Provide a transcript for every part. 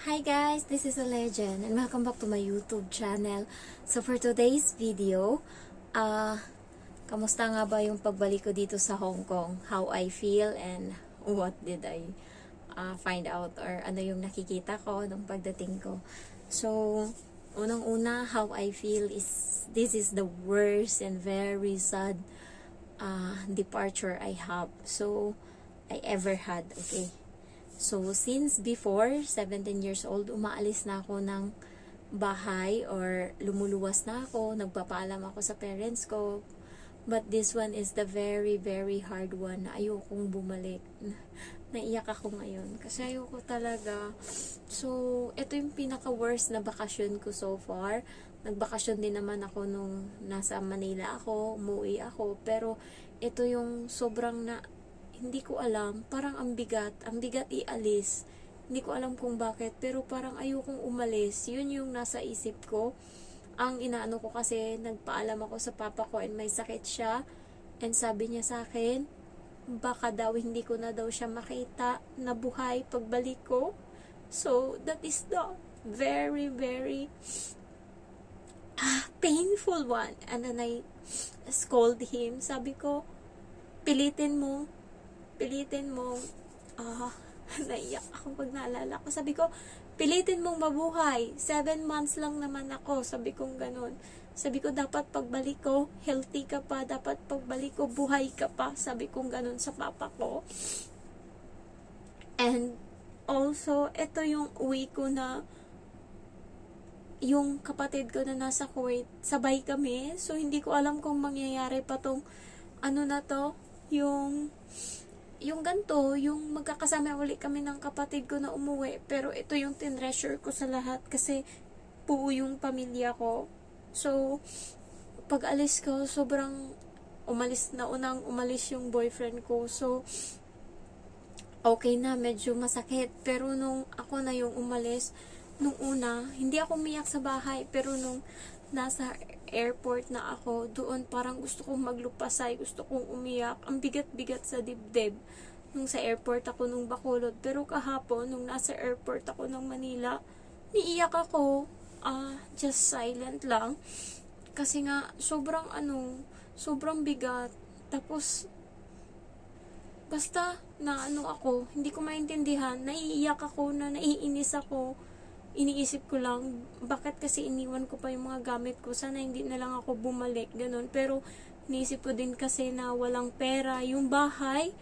Hi guys, this is a legend and welcome back to my YouTube channel. So for today's video, kamusta nga ba yung pagbalik ko dito sa Hong Kong? How I feel and what did I find out or ano yung nakikita ko nung pagdating ko. So, unang-una, how I feel is this is the worst and very sad departure I have. So, I ever had, okay? So, since before, 17 years old, umaalis na ako ng bahay or lumuluwas na ako, nagpapaalam ako sa parents ko. But this one is the very, very hard one na ayokong bumalik. Naiyak ako ngayon kasi ayoko talaga. So, ito yung pinaka-worst na bakasyon ko so far. Nagbakasyon din naman ako nung nasa Manila ako, umuwi ako. Pero, ito yung sobrang hindi ko alam, parang ang bigat ialis. Hindi ko alam kung bakit, pero parang ayokong umalis. Yun yung nasa isip ko. Ang inaano ko kasi, nagpaalam ako sa papa ko and may sakit siya. And sabi niya sa akin, baka daw hindi ko na daw siya makita na buhay pagbalik ko. So, that is the very, very painful one. And then I scold him. Sabi ko, pilitin mo, naiyak ako pag naalala ko. Sabi ko, pilitin mong mabuhay. 7 months lang naman ako. Sabi kong ganun. Sabi ko, dapat pagbalik ko, healthy ka pa. Dapat pagbalik ko, buhay ka pa. Sabi kong ganun sa papa ko. And also, ito yung uwi ko na yung kapatid ko na nasa Kuwait, sabay kami. So, hindi ko alam kung mangyayari pa tong yung ganito, yung magkakasama ulit kami ng kapatid ko na umuwi. Pero ito yung tinreasure ko sa lahat kasi buo yung pamilya ko. So, pag alis ko, sobrang umalis yung boyfriend ko. So, okay na, medyo masakit. Pero nung ako na yung umalis, nung una, hindi ako umiyak sa bahay. Pero nung nasa airport na ako, doon parang gusto kong maglupasay, gusto kong umiyak. Ang bigat-bigat sa dibdib nung sa airport ako nung Bacolod. Pero kahapon, nung nasa airport ako ng Manila, niiyak ako. Just silent lang. Kasi nga, sobrang bigat. Tapos, basta ako, hindi ko maintindihan, naiiyak ako, naiinis ako. Iniisip ko lang, bakit kasi iniwan ko pa yung mga gamit ko, sana hindi na lang ako bumalik, ganun. Pero, iniisip ko din kasi na walang pera, yung bahay,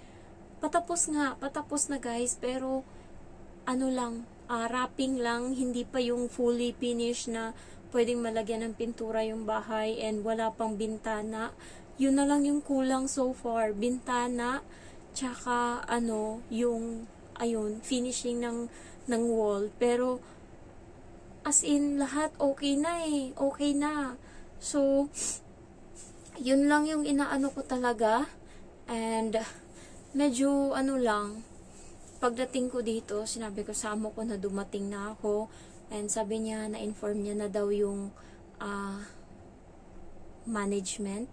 patapos na guys, pero, wrapping lang, hindi pa yung fully finished na pwedeng malagyan ng pintura yung bahay, and wala pang bintana. Yun na lang yung kulang so far, bintana, tsaka, finishing ng wall, pero, as in, lahat okay na. So, yun lang yung inaano ko talaga. And, medyo, pagdating ko dito, sinabi ko sa amo ko na dumating na ako. And sabi niya, na-inform niya na daw yung management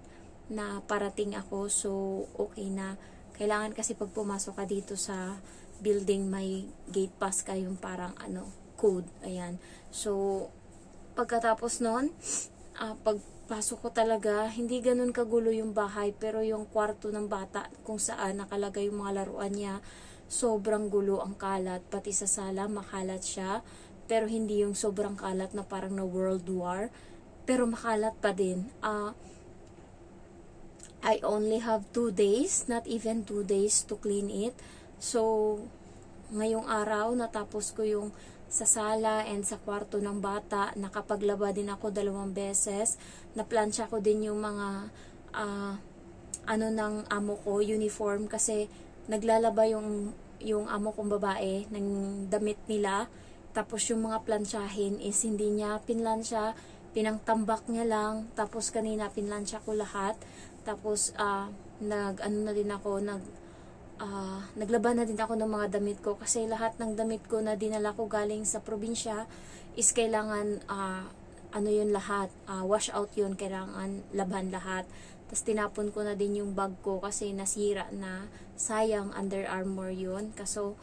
na parating ako. So, okay na. Kailangan kasi pag pumasok ka dito sa building, may gate pass ka, yung parang code. Ayan. So, pagkatapos nun, pagpasok ko talaga, hindi ganun kagulo yung bahay, pero yung kwarto ng bata, kung saan nakalagay yung mga laruan niya, sobrang gulo, ang kalat. Pati sa sala, makalat siya. Pero hindi yung sobrang kalat na parang na World War. Pero makalat pa din. I only have 2 days, not even 2 days to clean it. So, ngayong araw, natapos ko yung sa sala and sa kwarto ng bata. Nakapaglaba din ako 2 beses. Naplansya ko din yung mga ng amo ko, uniform, kasi naglalaba yung amo kong babae ng damit nila. Tapos yung mga plansyahin is hindi niya pinlansya, pinangtambak niya lang. Tapos kanina pinlansya ko lahat. Tapos naglaba na din ako ng mga damit ko kasi lahat ng damit ko na dinala ko galing sa probinsya is kailangan lahat, wash out yun, kailangan laban lahat. Tapos tinapon ko na din yung bag ko kasi nasira na, sayang, Under Armour yun. Kaso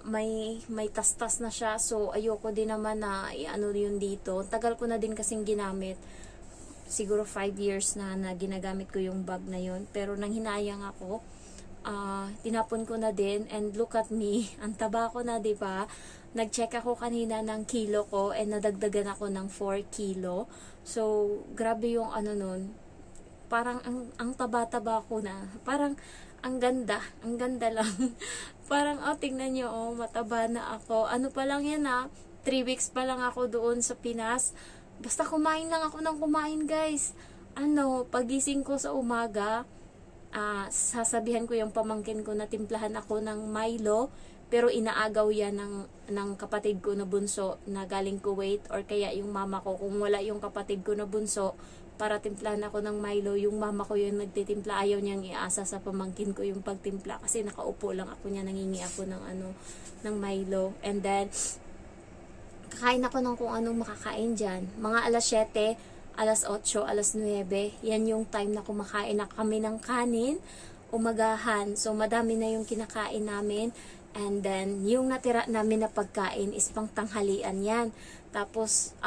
may tastas na siya. So, ayoko din naman na i-ano yun dito. Tagal ko na din kasing ginamit. Siguro 5 years na ginagamit ko yung bag na yun. Pero nang hinayang ako, tinapon ko na din. And look at me. Ang taba ko na, diba? Nag-check ako kanina ng kilo ko and nadagdagan ako ng 4 kilo. So, grabe yung ano nun. Parang ang taba-taba ko na. Parang ang ganda lang. Parang, tingnan nyo, mataba na ako. Ano pa lang yan 3 weeks pa lang ako doon sa Pinas. Basta kumain lang ako ng kumain, guys. Pagising ko sa umaga, sasabihan ko yung pamangkin ko na timplahan ako ng Milo, pero inaagaw yan ng kapatid ko na bunso na galing Kuwait, or kaya yung mama ko. Kung wala yung kapatid ko na bunso, para timplahan ako ng Milo, yung mama ko yung nagtitimpla, ayaw niyang iasa sa pamangkin ko yung pagtimpla kasi nakaupo lang ako niya, nangingi ako ng Milo. And then kakain ako ng kung anong makakain dyan. Mga alas 7, alas 8, alas 9, yan yung time na kumakain na kami ng kanin, umagahan. So madami na yung kinakain namin. And then yung natira namin na pagkain is pang tanghalian yan. Tapos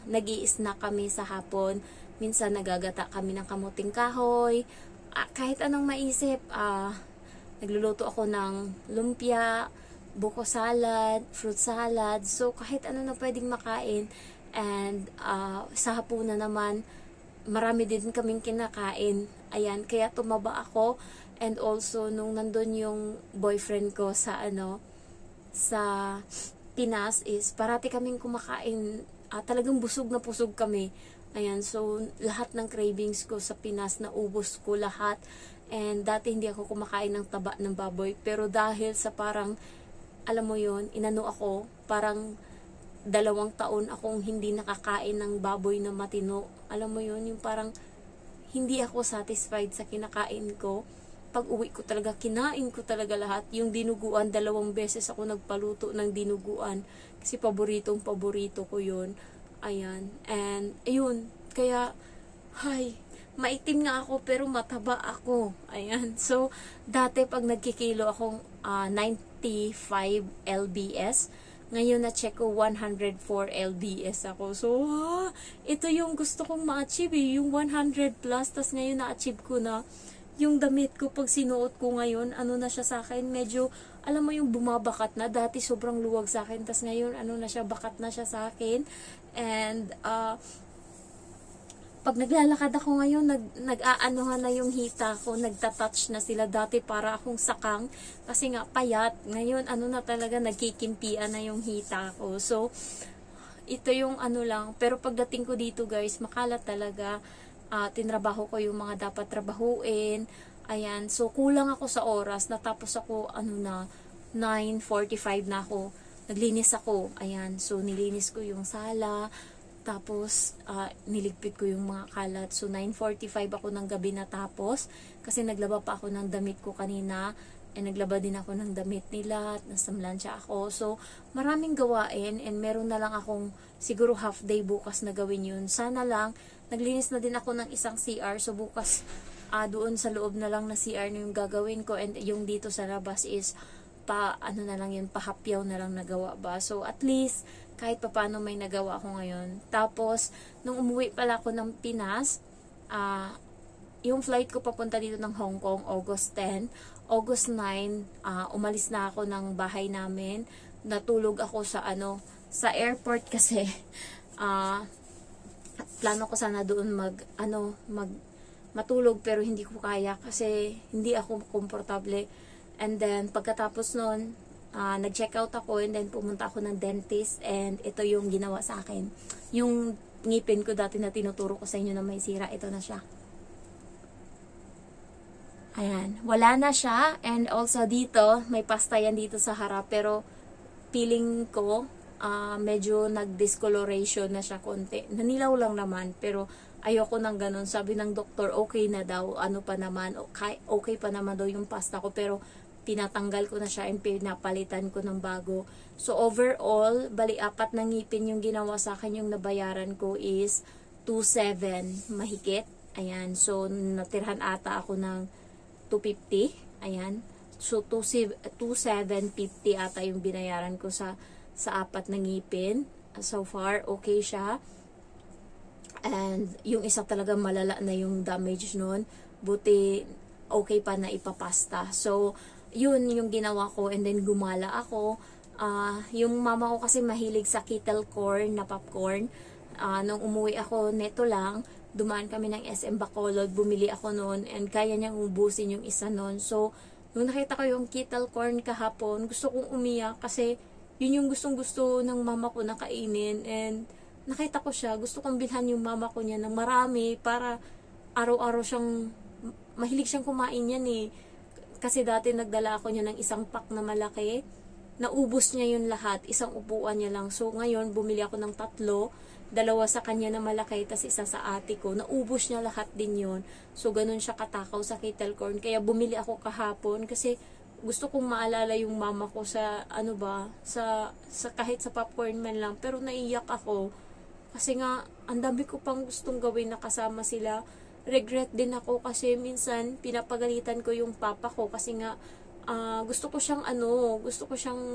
nag-i-snack kami sa hapon. Minsan nagagata kami ng kamuting kahoy. Kahit anong maisip. Nagluluto ako ng lumpia, buko salad, fruit salad. So kahit ano na pwedeng makain. And sa hapunan naman, marami din kaming kinakain. Ayan, kaya tumaba ako. And also, nung nandun yung boyfriend ko sa Pinas is, parati kaming kumakain. Talagang busog na busog kami. Ayan, so lahat ng cravings ko sa Pinas, naubos ko lahat. And dati hindi ako kumakain ng taba ng baboy. Pero dahil sa parang, alam mo yon, inano ako, parang 2 taon akong hindi nakakain ng baboy na matino. Alam mo yon, yung parang hindi ako satisfied sa kinakain ko. Pag uwi ko talaga, kinain ko talaga lahat. Yung dinuguan, 2 beses ako nagpaluto ng dinuguan. Kasi paborito ko yun. Ayan. And, ayun. Kaya, maitim nga ako pero mataba ako. Ayan. So, dati pag nagkikilo akong 95 lbs, ngayon na-check ko 104 lbs ako. So, ito yung gusto kong ma-achieve yung 100 plus. Tas ngayon na-achieve ko na. Yung damit ko pag sinuot ko ngayon, na siya sa akin, medyo, alam mo yung bumabakat na. Dati sobrang luwag sa akin. Tas ngayon, na siya, bakat na siya sa akin. And, pag naglalakad ako ngayon, nag-aanohan na yung hita ko, nagtatouch na sila. Dati para akong sakang, kasi nga payat. Ngayon, na talaga, nagkikimpian na yung hita ko. So, ito yung lang. Pero pagdating ko dito, guys, makalat talaga. Tinrabaho ko yung mga dapat trabahuin. Ayan, so kulang ako sa oras. Natapos ako, 9:45 na ako. Naglinis ako. Ayan, so nilinis ko yung sala. Tapos, niligpit ko yung mga kalat. So, 9:45 ako ng gabi natapos. Kasi naglaba pa ako ng damit ko kanina. And naglaba din ako ng damit nila. Nasamlansya ako. So, maraming gawain. And meron na lang akong siguro half day bukas na gawin yun. Sana lang, naglinis na din ako ng isang CR. So, bukas doon sa loob na lang na CR na yung gagawin ko. And yung dito sa labas is na lang yun, pahapyaw na lang nagawa ba. So, at least, kahit pa paano may nagawa ako ngayon. Tapos, nung umuwi pala ako ng Pinas, yung flight ko papunta dito ng Hong Kong, August 10. August 9, umalis na ako ng bahay namin. Natulog ako sa sa airport kasi plano ko sana doon matulog pero hindi ko kaya kasi hindi ako komportable. And then pagkatapos noon, nag-check out ako and then pumunta ako ng dentist and ito yung ginawa sa akin. Yung ngipin ko dati na tinuturo ko sa inyo na may sira, ito na siya. Ayan, wala na siya. And also dito, may pasta yan dito sa harap. Pero feeling ko, medyo nag-discoloration na siya konti. Nanilaw lang naman, pero ayoko nang ganun. Sabi ng doktor, okay na daw. Ano pa naman, okay pa naman daw yung pasta ko. Pero tinatanggal ko na siya and pinapalitan ko ng bago. So overall, bali 4 na ngipin yung ginawa sa akin. Yung nabayaran ko is 2.7 mahigit. Ayan, so natirhan ata ako ng 250. Ayan. So, 2,750 ata yung binayaran ko sa apat na ngipin. So far, okay siya. And yung isa talaga malala na yung damage nun. Buti, okay pa na ipapasta. So, yun yung ginawa ko. And then, gumala ako. Yung mama ko kasi mahilig sa kettle corn na popcorn. Nung umuwi ako, neto lang, dumaan kami ng SM Bacolod, bumili ako noon, and kaya niyang ubusin yung isa noon. So, nung nakita ko yung kettle corn kahapon, gusto kong umiyak kasi yun yung gustong-gusto ng mama ko na kainin. And nakita ko siya, gusto kong bilhan yung mama ko niya ng marami para araw-araw siyang, mahilig siyang kumain yan eh. Kasi dati nagdala ako niya ng isang pack na malaki, naubos niya yun lahat, isang upuan niya lang. So ngayon, bumili ako ng 3, 2 sa kanya na malaki, tas isa sa ate ko, naubos niya lahat din yun. So ganun siya katakaw sa kettle corn. Kaya bumili ako kahapon kasi gusto kong maalala yung mama ko sa sa kahit sa popcorn man lang. Pero naiyak ako kasi nga ang dami ko pang gustong gawin na kasama sila. Regret din ako kasi minsan pinapagalitan ko yung papa ko kasi nga gusto ko siyang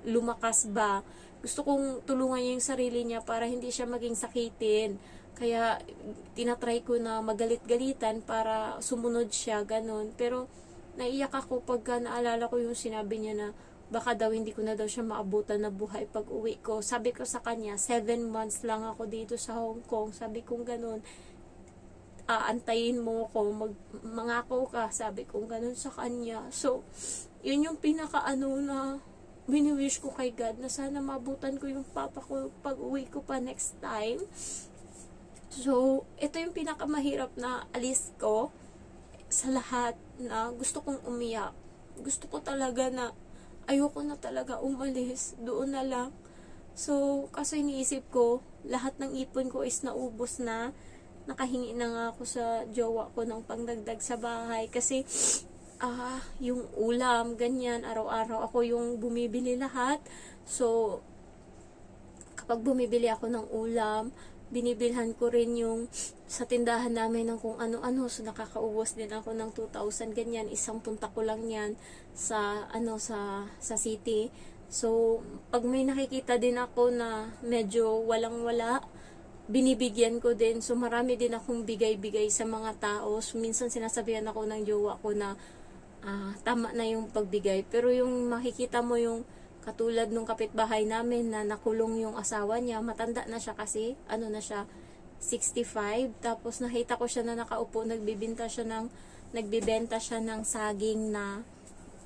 lumakas ba. Gusto kong tulungan niya yung sarili niya para hindi siya maging sakitin. Kaya tinatry ko na magalit-galitan para sumunod siya, ganun. Pero naiyak ako pagka naalala ko yung sinabi niya na baka daw hindi ko na daw siya maabutan na buhay pag uwi ko. Sabi ko sa kanya, 7 months lang ako dito sa Hong Kong. Sabi kong ganun, aantayin mo ko, mangako ka. Sabi kong ganun sa kanya. So, yun yung na wini-wish ko kay God na sana maabutan ko yung papa ko pag uwi ko pa next time. So, ito yung pinakamahirap na alis ko sa lahat na gusto kong umiyak. Gusto ko talaga na ayoko na talaga umalis. Doon na lang. So, kasi iniisip ko, lahat ng ipon ko is naubos na. Nakahingi na nga ako sa jowa ko ng pangdagdag sa bahay. Kasi, yung ulam, ganyan, araw-araw ako yung bumibili lahat. So, kapag bumibili ako ng ulam, binibilhan ko rin yung sa tindahan namin ng kung ano-ano. So, nakakaubos din ako ng 2,000, ganyan. Isang punta ko lang yan sa city. So, pag may nakikita din ako na medyo walang-wala, binibigyan ko din. So, marami din akong bigay-bigay sa mga tao. So, minsan sinasabihan ako ng jowa ko na tama na yung pagbigay. Pero yung makikita mo yung katulad nung kapitbahay namin na nakulong yung asawa niya, matanda na siya kasi, na siya, 65. Tapos nakita ko siya na nakaupo, nagbibenta siya ng saging na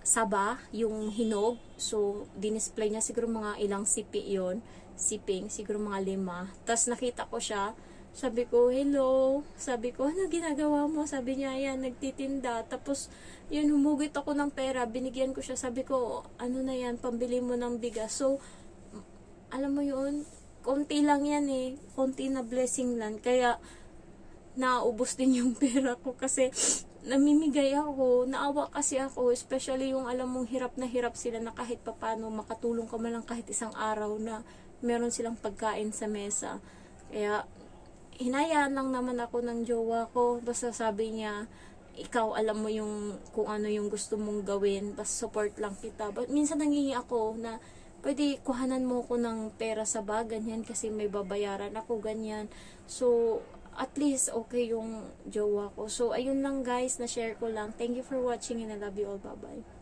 saba, yung hinog. So, dinisplay niya siguro mga ilang siping, siguro mga 5. Tapos nakita ko siya, sabi ko, hello. Sabi ko, ano ginagawa mo? Sabi niya, yan, nagtitinda. Tapos, yun, humugit ako ng pera. Binigyan ko siya. Sabi ko, ano na yan, pambili mo ng bigas. So, alam mo yun, konti lang yan eh. Konti na blessing lang. Kaya, naubos din yung pera ko kasi namimigay ako. Naawa kasi ako. Especially yung alam mong hirap na hirap sila na kahit papano makatulong ka man lang kahit isang araw na meron silang pagkain sa mesa. Kaya, hinayaan lang naman ako ng jowa ko. Basta sabi niya, ikaw alam mo yung kung ano yung gusto mong gawin. Basta support lang kita. But minsan nangingi ako na pwede kuhanan mo ko ng pera sa bag, ganyan, kasi may babayaran ako, ganyan. So, at least okay yung jowa ko. So, ayun lang guys, na-share ko lang. Thank you for watching and I love you all. Bye-bye.